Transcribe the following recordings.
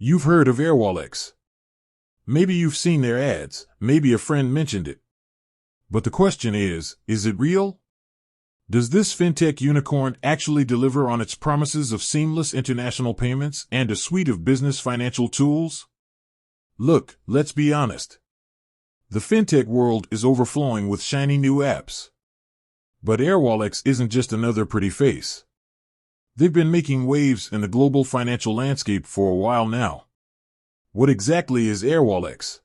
You've heard of Airwallex. Maybe you've seen their ads, maybe a friend mentioned it. But the question is it real? Does this fintech unicorn actually deliver on its promises of seamless international payments and a suite of business financial tools? Look, let's be honest. The fintech world is overflowing with shiny new apps. But Airwallex isn't just another pretty face. They've been making waves in the global financial landscape for a while now. What exactly is Airwallex?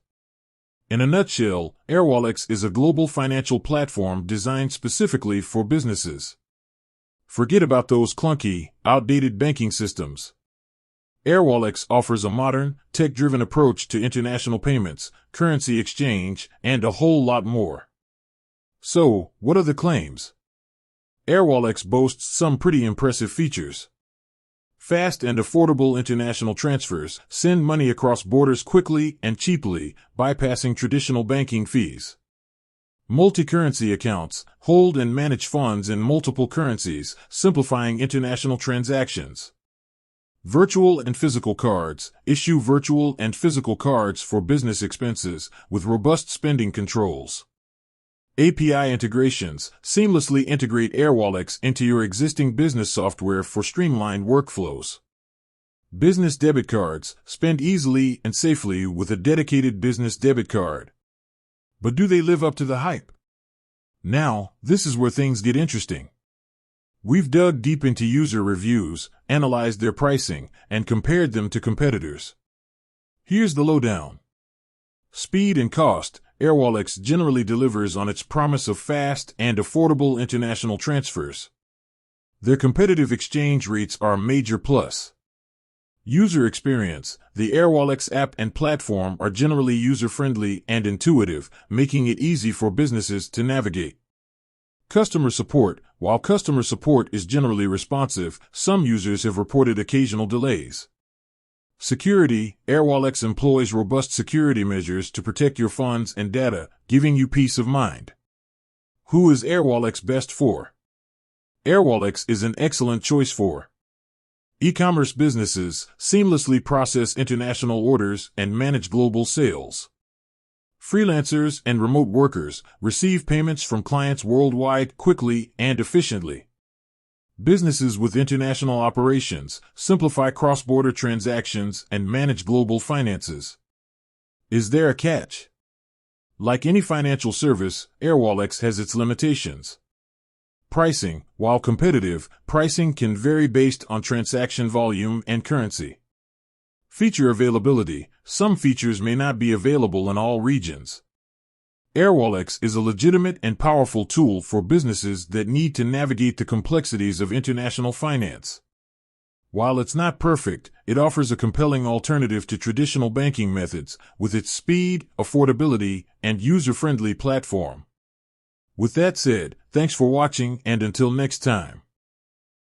In a nutshell, Airwallex is a global financial platform designed specifically for businesses. Forget about those clunky, outdated banking systems. Airwallex offers a modern, tech-driven approach to international payments, currency exchange, and a whole lot more. So, what are the claims? Airwallex boasts some pretty impressive features. Fast and affordable international transfers send money across borders quickly and cheaply, bypassing traditional banking fees. Multi-currency accounts hold and manage funds in multiple currencies, simplifying international transactions. Virtual and physical cards issue virtual and physical cards for business expenses with robust spending controls. API integrations seamlessly integrate Airwallex into your existing business software for streamlined workflows. Business debit cards spend easily and safely with a dedicated business debit card. But do they live up to the hype? Now, this is where things get interesting. We've dug deep into user reviews, analyzed their pricing, and compared them to competitors. Here's the lowdown. Speed and cost. Airwallex generally delivers on its promise of fast and affordable international transfers. Their competitive exchange rates are a major plus. User experience. The Airwallex app and platform are generally user-friendly and intuitive, making it easy for businesses to navigate. Customer support. While customer support is generally responsive, some users have reported occasional delays. Security. Airwallex employs robust security measures to protect your funds and data, giving you peace of mind. Who is Airwallex best for? Airwallex is an excellent choice for e-commerce businesses. Seamlessly process international orders and manage global sales. Freelancers and remote workers receive payments from clients worldwide quickly and efficiently. Businesses with international operations simplify cross-border transactions and manage global finances. Is there a catch? Like any financial service, Airwallex has its limitations. Pricing. While competitive, pricing can vary based on transaction volume and currency. Feature availability. Some features may not be available in all regions. Airwallex is a legitimate and powerful tool for businesses that need to navigate the complexities of international finance. While it's not perfect, it offers a compelling alternative to traditional banking methods with its speed, affordability, and user-friendly platform. With that said, thanks for watching, and until next time.